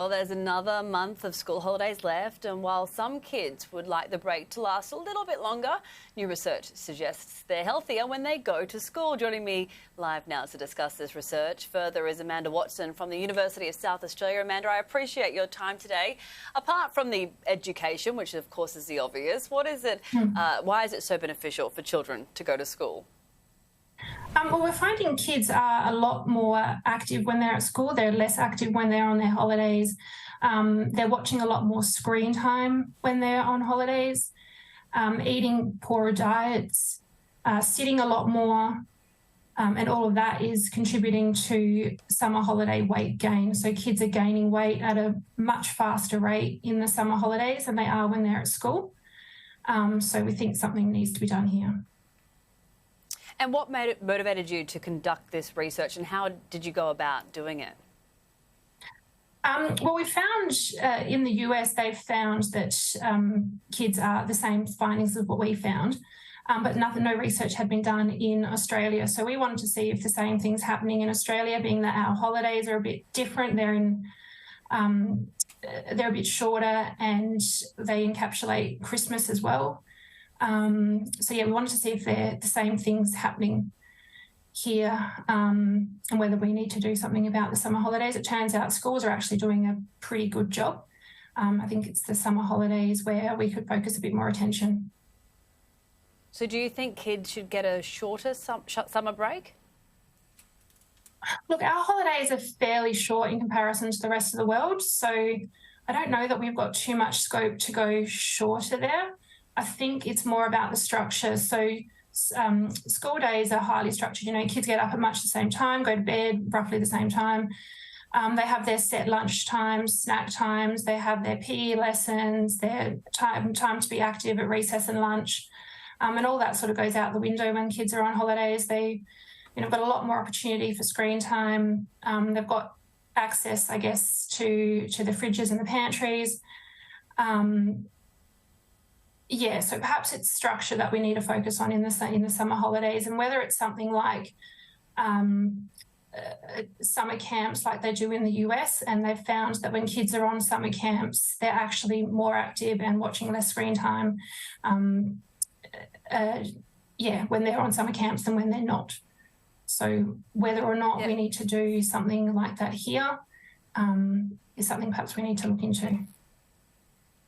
Well, there's another month of school holidays left, and while some kids would like the break to last a little bit longer, new research suggests they're healthier when they go to school. Joining me live now to discuss this research further is Amanda Watson from the University of South Australia. Amanda, I appreciate your time today. Apart from the education, which of course is the obvious, what is it? Why is it so beneficial for children to go to school? Well, we're finding kids are a lot more active when they're at school. They're less active when they're on their holidays. They're watching a lot more screen time when they're on holidays, eating poorer diets, sitting a lot more, and all of that is contributing to summer holiday weight gain. So kids are gaining weight at a much faster rate in the summer holidays than they are when they're at school. So we think something needs to be done here. And what motivated you to conduct this research, and how did you go about doing it? Well, we found in the US, they've found that kids are the same findings as what we found, but no research had been done in Australia. So we wanted to see if the same thing's happening in Australia, being that our holidays are a bit different. They're a bit shorter and they encapsulate Christmas as well. So yeah, we wanted to see if they're the same things happening here, and whether we need to do something about the summer holidays. It turns out schools are actually doing a pretty good job. I think it's the summer holidays where we could focus a bit more attention. So do you think kids should get a shorter summer break? Look, our holidays are fairly short in comparison to the rest of the world, so I don't know that we've got too much scope to go shorter there. I think it's more about the structure. So school days are highly structured. You know, kids get up at much the same time, go to bed roughly the same time. They have their set lunch times, snack times. They have their PE lessons, their time to be active at recess and lunch. And all that sort of goes out the window when kids are on holidays. They, got a lot more opportunity for screen time. They've got access, I guess, to the fridges and the pantries. Yeah, so perhaps it's structure that we need to focus on in the summer holidays, and whether it's something like summer camps like they do in the US, and they've found that when kids are on summer camps, they're actually more active and watching less screen time, when they're on summer camps than when they're not. So whether or not we need to do something like that here is something perhaps we need to look into.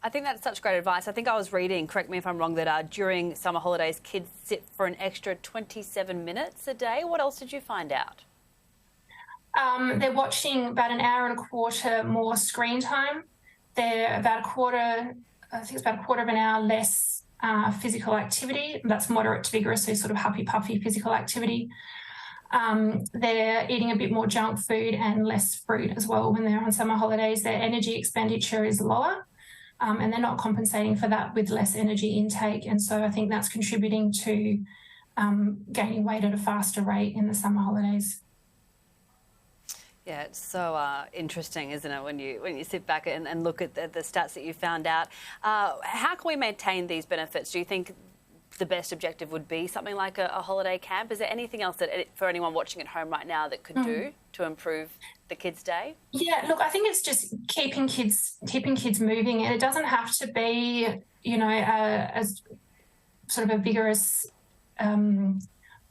I think that's such great advice. I think I was reading, correct me if I'm wrong, that during summer holidays, kids sit for an extra 27 minutes a day. What else did you find out? They're watching about an hour and a quarter more screen time. They're about a quarter of an hour less physical activity. That's moderate to vigorous, so sort of huffy-puffy physical activity. They're eating a bit more junk food and less fruit as well when they're on summer holidays. Their energy expenditure is lower. And they're not compensating for that with less energy intake. And so I think that's contributing to gaining weight at a faster rate in the summer holidays. Yeah, it's so interesting, isn't it, when you sit back and look at the stats that you found out. How can we maintain these benefits? Do you think the best objective would be something like a holiday camp? Is there anything else that for anyone watching at home right now that could do to improve the kids' day? Yeah, look, I think it's just keeping kids moving, and it doesn't have to be, as sort of a vigorous,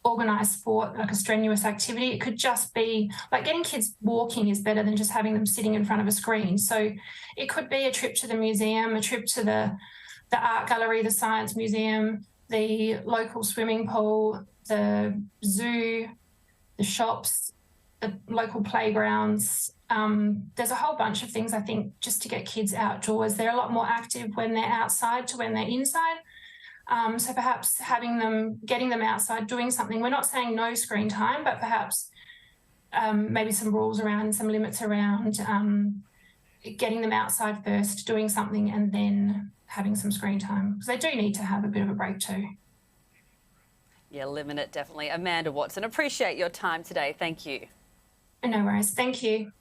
organised sport, like a strenuous activity. It could just be like getting kids walking is better than just having them sitting in front of a screen. So it could be a trip to the museum, a trip to the art gallery, the science museum, the local swimming pool, the zoo, the shops, the local playgrounds. There's a whole bunch of things, I think, just to get kids outdoors. They're a lot more active when they're outside to when they're inside. So perhaps getting them outside, doing something. We're not saying no screen time, but perhaps maybe some rules around, some limits around getting them outside first, doing something, and then having some screen time, because they do need to have a bit of a break too. Yeah, limit it, definitely. Amanda Watson, appreciate your time today. Thank you. No worries. Thank you.